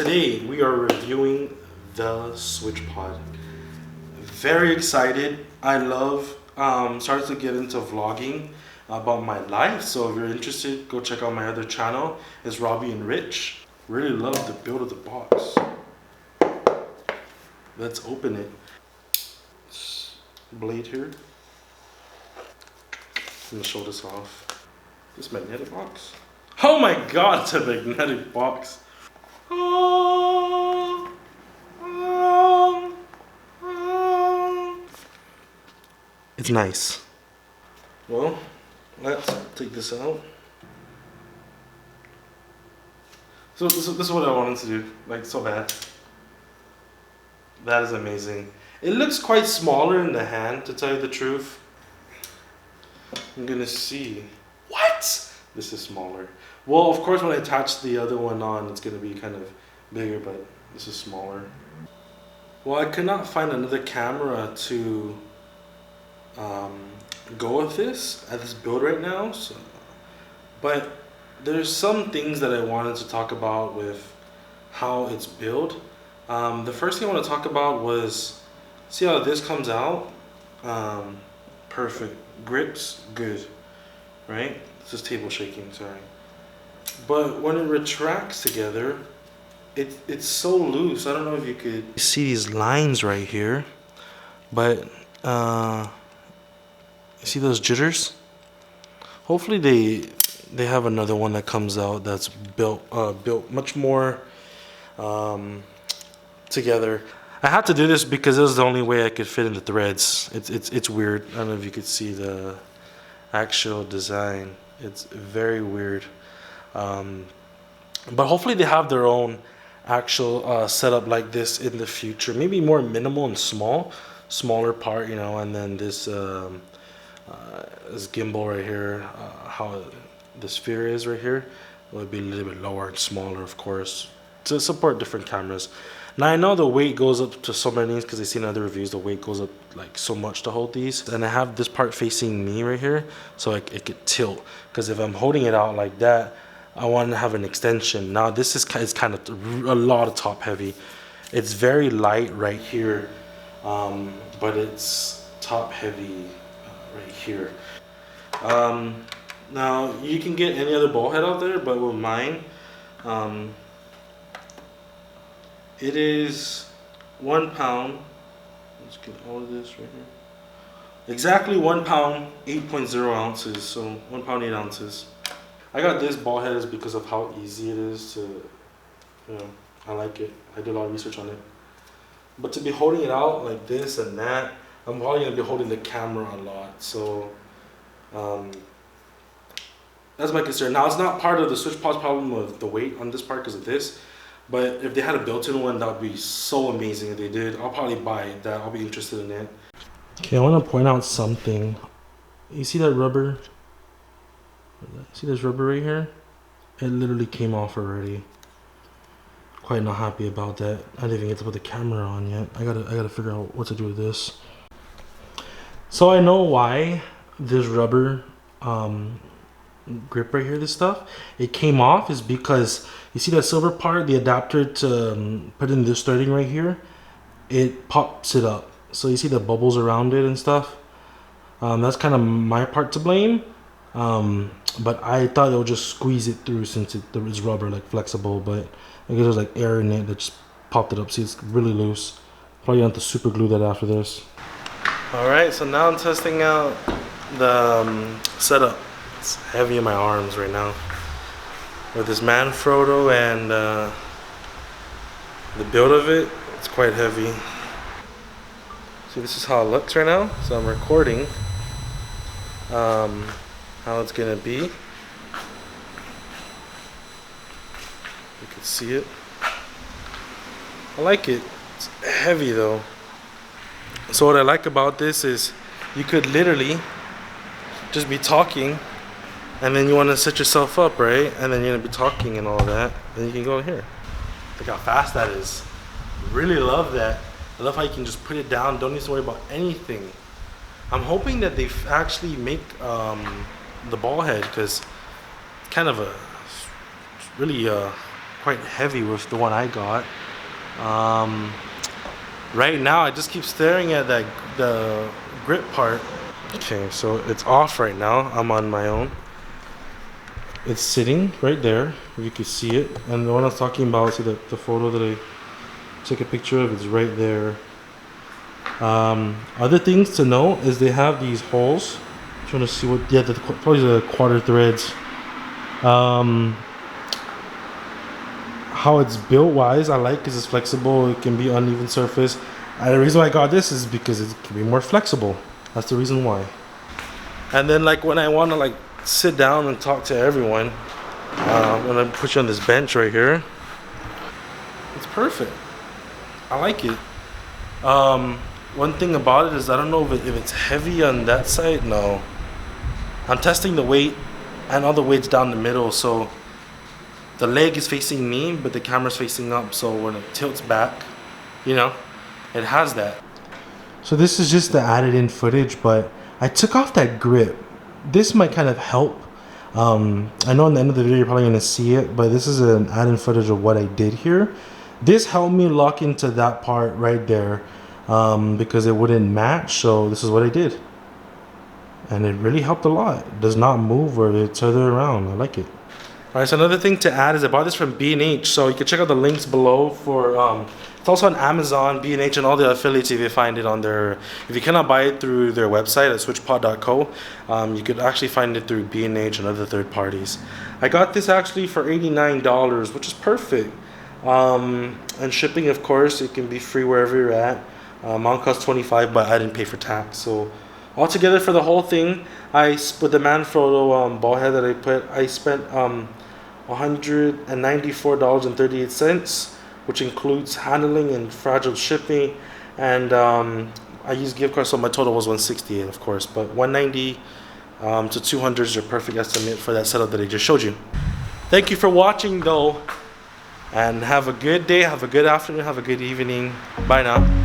Today we are reviewing the SwitchPod. Very excited. I love started to get into vlogging about my life. So if you're interested, go check out my other channel. It's Robbie and Rich. Really love the build of the box. Let's open it. Blade here. I'm gonna show this off. This magnetic box. Oh my god, it's a magnetic box. It's nice. Well, let's take this out. So this is what I wanted to do, like so bad. That is amazing. It looks quite smaller in the hand, to tell you the truth. I'm gonna see. What? This is smaller. Well, of course, when I attach the other one on, it's gonna be kind of bigger, but this is smaller. Well, I could not find another camera to go with this at this build right now. So, but there's some things that I wanted to talk about with how it's built. The first thing I want to talk about was, see how this comes out? Perfect. Grips, good. Right? This is table shaking, sorry. But when it retracts together, it's so loose. I don't know if you could see these lines right here, but you see those jitters? Hopefully they have another one that comes out that's built much more together. I had to do this because it was the only way I could fit in the threads. It's weird. I don't know if you could see the actual design. It's very weird. But hopefully they have their own actual setup like this in the future. Maybe more minimal and smaller part, you know, and then this gimbal right here, how the sphere is right here, would be a little bit lower and smaller, of course, to support different cameras. Now I know the weight goes up to so many, because I've seen other reviews, the weight goes up like so much to hold these. And I have this part facing me right here, so it could tilt, because if I'm holding it out like that, I want to have an extension. Now this is kind of a lot of top heavy. It's very light right here, but it's top heavy right here. Now you can get any other ball head out there, but with mine, it is 1 pound. Let's get all of this right here. Exactly 1 pound, 8.0 ounces. So 1 pound, 8 ounces. I got this ball head is because of how easy it is to, you know, I like it. I did a lot of research on it. But to be holding it out like this and that, I'm probably gonna be holding the camera a lot. So that's my concern. Now it's not part of the SwitchPod's problem of the weight on this part because of this. But if they had a built-in one, that would be so amazing if they did. I'll probably buy that. I'll be interested in it. Okay, I want to point out something. You see that rubber? See this rubber right here? It literally came off already. Quite not happy about that. I didn't even get to put the camera on yet. I gotta figure out what to do with this. So I know why this rubber grip right here, this stuff, it came off, is because you see that silver part, the adapter to put in this threading right here, it pops it up. So you see the bubbles around it and stuff. That's kind of my part to blame. But I thought it would just squeeze it through since it's rubber, like flexible, but I guess there's like air in it that just popped it up. See, it's really loose. Probably gonna have to super glue that after this. Alright, so now I'm testing out the setup. It's heavy in my arms right now. With this Manfrotto and the build of it, it's quite heavy. So this is how it looks right now. So I'm recording how it's gonna be. You can see it. I like it. It's heavy though. So what I like about this is you could literally just be talking, and then you want to set yourself up, right? And then you're gonna be talking and all that. Then you can go here. Look how fast that is. Really love that. I love how you can just put it down. Don't need to worry about anything. I'm hoping that they actually make the ball head, because it's kind of a really quite heavy with the one I got. Right now I just keep staring at the grip part. Okay, so it's off right now. I'm on my own. It's sitting right there, you can see it. And the one I was talking about, see the photo that I took a picture of is right there. Other things to know is they have these holes. I'm trying to see what, yeah, probably the quarter threads. How it's built wise, I like because it's flexible. It can be uneven surface. And the reason why I got this is because it can be more flexible. That's the reason why. And then like when I want to like sit down and talk to everyone, when I put you on this bench right here, it's perfect. I like it. One thing about it is I don't know if it's heavy on that side. No, I'm testing the weight and all the weight's down the middle, so the leg is facing me but the camera's facing up, so when it tilts back, you know, it has that. So this is just the added in footage, but I took off that grip. This might kind of help. I know in the end of the video you're probably going to see it, but this is an add-in footage of what I did here. This helped me lock into that part right there because it wouldn't match, so this is what I did. And it really helped a lot. It does not move or tether around. I like it. Alright, so another thing to add is I bought this from B&H, so you can check out the links below for, it's also on Amazon, B&H, and all the affiliates if you find it on their, if you cannot buy it through their website at SwitchPod.co, you could actually find it through B&H and other third parties. I got this actually for $89, which is perfect. And shipping, of course, it can be free wherever you're at. Mine cost $25, but I didn't pay for tax, so altogether for the whole thing, with the Manfrotto ball head that I spent $194.38, which includes handling and fragile shipping, and I used gift cards, so my total was $168, of course, but $190 to $200 is your perfect estimate for that setup that I just showed you. Thank you for watching though, and have a good day, have a good afternoon, have a good evening. Bye now.